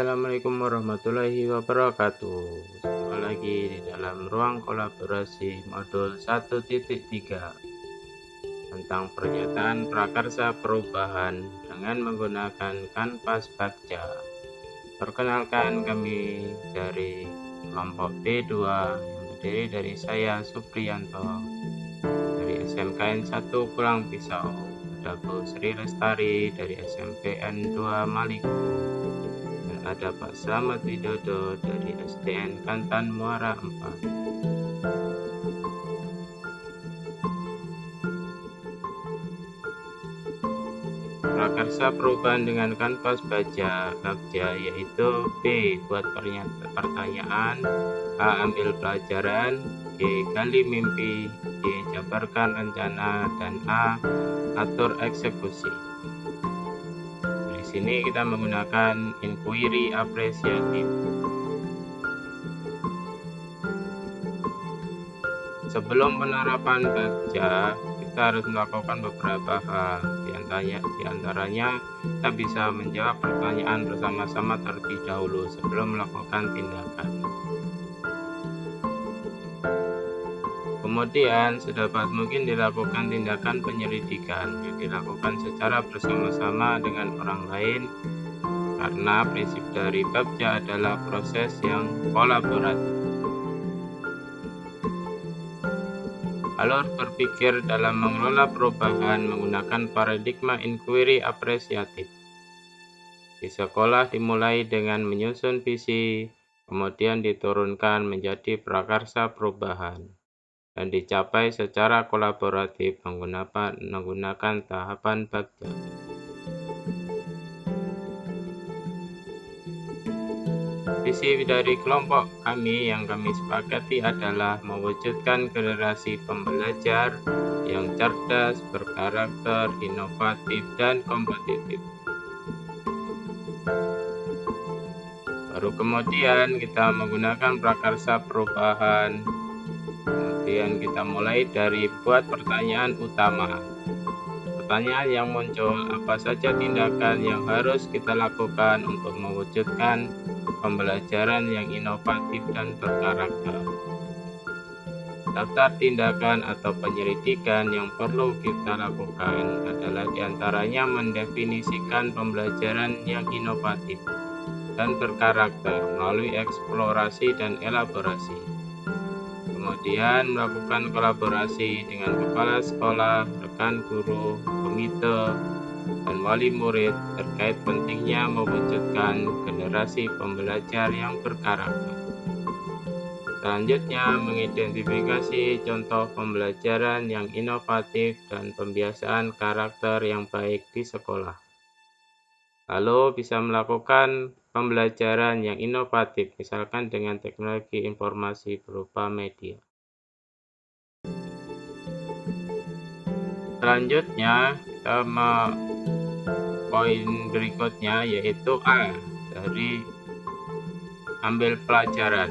Assalamualaikum warahmatullahi wabarakatuh. Jumpa lagi di dalam ruang kolaborasi modul 1.3 tentang pernyataan prakarsa perubahan dengan menggunakan kanvas Bagja. Perkenalkan, kami dari kelompok B2 yang terdiri dari saya Supriyanto dari SMKN 1 Pulang Pisau, ada Bu Sri Lestari dari SMPN 2 Maliko, ada Pak Slamet Widodo dari SDN Kantan Muara 4. Prakarsa perubahan dengan kanvas Bagja yaitu B. Buat pertanyaan, A. Ambil pelajaran, G. Gali mimpi, D. Jabarkan rencana, dan A. Atur eksekusi. Di sini kita menggunakan inquiry apresiatif. Sebelum penerapan Bagja, kita harus melakukan beberapa hal. Di antaranya, kita bisa menjawab pertanyaan bersama-sama terlebih dahulu sebelum melakukan tindakan. Kemudian, sedapat mungkin dilakukan tindakan penyelidikan yang dilakukan secara bersama-sama dengan orang lain, karena prinsip dari Bagja adalah proses yang kolaboratif. Alur berpikir dalam mengelola perubahan menggunakan paradigma inquiry apresiatif. Di sekolah dimulai dengan menyusun visi, kemudian diturunkan menjadi prakarsa perubahan, dan dicapai secara kolaboratif menggunakan tahapan Bagja. Visi dari kelompok kami yang kami sepakati adalah mewujudkan generasi pembelajar yang cerdas, berkarakter, inovatif, dan kompetitif. Baru kemudian kita menggunakan prakarsa perubahan. Kemudian kita mulai dari buat pertanyaan utama. Pertanyaan yang muncul, apa saja tindakan yang harus kita lakukan untuk mewujudkan pembelajaran yang inovatif dan berkarakter. Daftar tindakan atau penyelidikan yang perlu kita lakukan adalah diantaranya mendefinisikan pembelajaran yang inovatif dan berkarakter melalui eksplorasi dan elaborasi. Kemudian melakukan kolaborasi dengan kepala sekolah, rekan guru, komite, dan wali murid terkait pentingnya mewujudkan generasi pembelajar yang berkarakter. Selanjutnya, mengidentifikasi contoh pembelajaran yang inovatif dan pembiasaan karakter yang baik di sekolah. Lalu bisa melakukan pembelajaran yang inovatif, misalkan dengan teknologi informasi berupa media. Selanjutnya, kita poin berikutnya yaitu A, dari ambil pelajaran.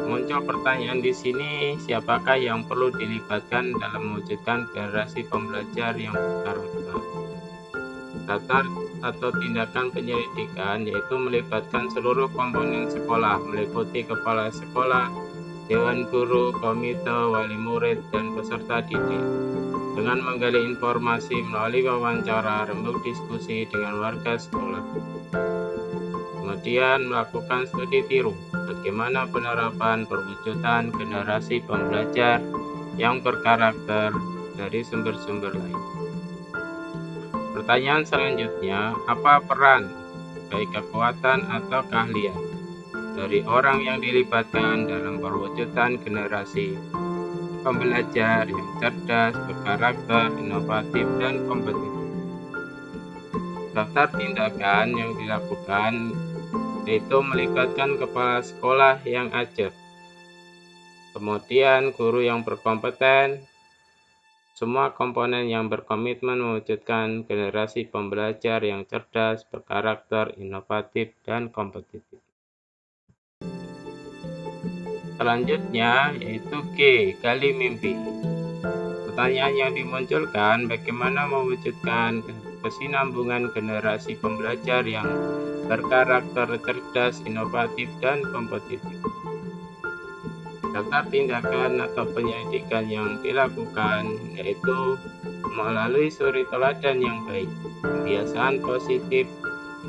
Muncul pertanyaan di sini, siapakah yang perlu dilibatkan dalam mewujudkan generasi pembelajar yang berkarakter? Daftar atau tindakan penyelidikan yaitu melibatkan seluruh komponen sekolah, meliputi kepala sekolah, dewan guru, komite, wali murid, dan peserta didik, dengan menggali informasi melalui wawancara, rembuk diskusi dengan warga sekolah. Kemudian melakukan studi tiru, bagaimana penerapan perwujudan generasi pembelajar yang berkarakter dari sumber-sumber lain. Pertanyaan selanjutnya, apa peran, baik kekuatan atau keahlian, dari orang yang dilibatkan dalam perwujudan generasi pembelajar yang cerdas, berkarakter, inovatif, dan kompetitif? Daftar tindakan yang dilakukan yaitu melibatkan kepala sekolah yang ajak, kemudian guru yang berkompeten, semua komponen yang berkomitmen mewujudkan generasi pembelajar yang cerdas, berkarakter, inovatif, dan kompetitif. Selanjutnya yaitu G, gali mimpi. Pertanyaan yang dimunculkan, bagaimana mewujudkan kesinambungan generasi pembelajar yang berkarakter cerdas, inovatif, dan kompetitif. Daftar tindakan atau penyelidikan yang dilakukan yaitu melalui suri teladan yang baik, kebiasaan positif,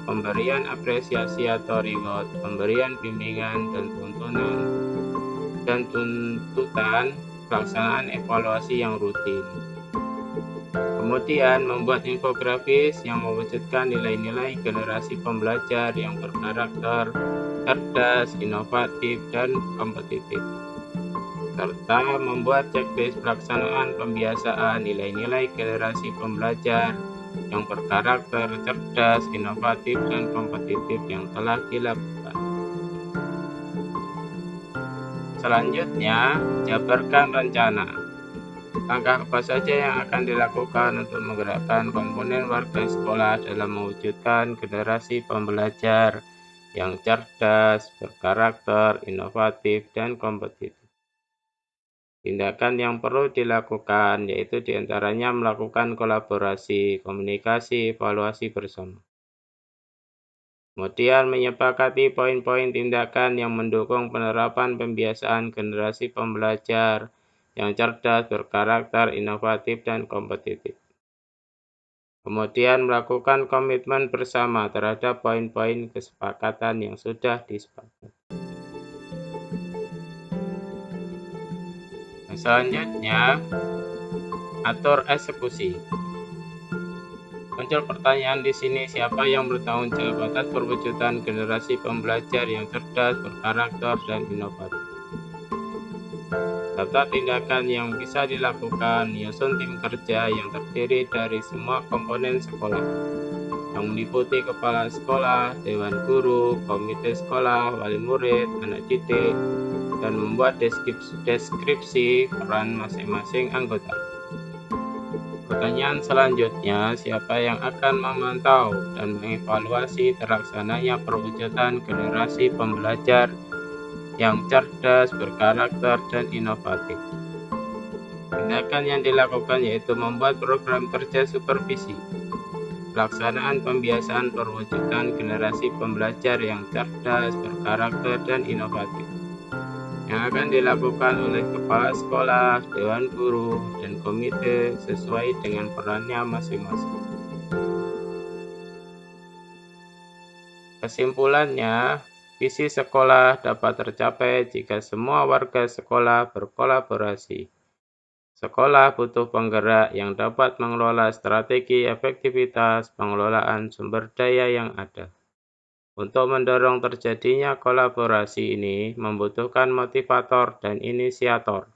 pemberian apresiasi atau reward, pemberian bimbingan dan tuntutan, pelaksanaan evaluasi yang rutin. Kemudian membuat infografis yang mewujudkan nilai-nilai generasi pembelajar yang berkarakter cerdas, inovatif, dan kompetitif, serta membuat checklist pelaksanaan pembiasaan nilai-nilai generasi pembelajar yang berkarakter cerdas, inovatif, dan kompetitif yang telah dilakukan. Selanjutnya, jabarkan rencana. Langkah apa saja yang akan dilakukan untuk menggerakkan komponen warga sekolah dalam mewujudkan generasi pembelajar yang cerdas, berkarakter, inovatif, dan kompetitif. Tindakan yang perlu dilakukan yaitu diantaranya melakukan kolaborasi, komunikasi, evaluasi bersama. Kemudian menyepakati poin-poin tindakan yang mendukung penerapan pembiasaan generasi pembelajar yang cerdas, berkarakter, inovatif, dan kompetitif. Kemudian melakukan komitmen bersama terhadap poin-poin kesepakatan yang sudah disepakati. Selanjutnya, atur eksekusi. Muncul pertanyaan di sini, siapa yang bertanggung jawab atas perwujudan generasi pembelajar yang cerdas, berkarakter, dan inovatif? Daftar tindakan yang bisa dilakukan, menyusun tim kerja yang terdiri dari semua komponen sekolah, yang meliputi kepala sekolah, dewan guru, komite sekolah, wali murid, anak didik, dan membuat deskripsi peran masing-masing anggota. Pertanyaan selanjutnya, siapa yang akan memantau dan mengevaluasi terlaksananya perwujudan generasi pembelajar yang cerdas, berkarakter, dan inovatif? Tindakan yang dilakukan yaitu membuat program kerja supervisi, pelaksanaan pembiasaan perwujudan generasi pembelajar yang cerdas, berkarakter, dan inovatif, yang akan dilakukan oleh kepala sekolah, dewan guru, dan komite sesuai dengan perannya masing-masing. Kesimpulannya, visi sekolah dapat tercapai jika semua warga sekolah berkolaborasi. Sekolah butuh penggerak yang dapat mengelola strategi efektivitas pengelolaan sumber daya yang ada. Untuk mendorong terjadinya kolaborasi ini membutuhkan motivator dan inisiator,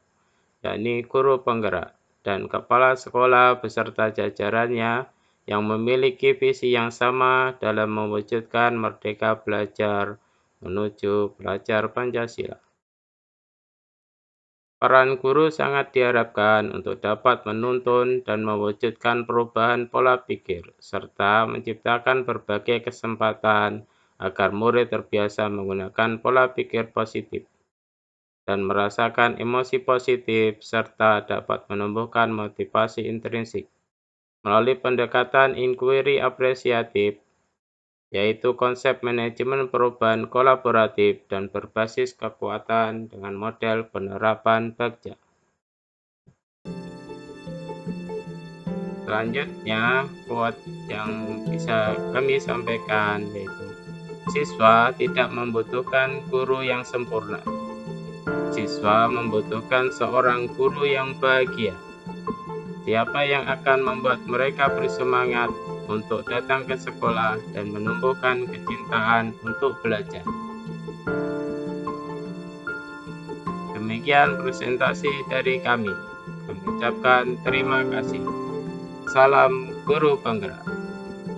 yakni guru penggerak dan kepala sekolah beserta jajarannya yang memiliki visi yang sama dalam mewujudkan merdeka belajar menuju belajar Pancasila. Peran guru sangat diharapkan untuk dapat menuntun dan mewujudkan perubahan pola pikir, serta menciptakan berbagai kesempatan agar murid terbiasa menggunakan pola pikir positif dan merasakan emosi positif, serta dapat menumbuhkan motivasi intrinsik melalui pendekatan inquiry apresiatif, yaitu konsep manajemen perubahan kolaboratif dan berbasis kekuatan dengan model penerapan Bagja. Selanjutnya, quote yang bisa kami sampaikan yaitu, siswa tidak membutuhkan guru yang sempurna. Siswa membutuhkan seorang guru yang bahagia. Siapa yang akan membuat mereka bersemangat untuk datang ke sekolah dan menumbuhkan kecintaan untuk belajar. Demikian presentasi dari kami. Kami ucapkan terima kasih. Salam guru penggerak.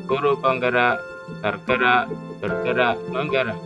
Guru penggerak, tergerak, bergerak, menggerak.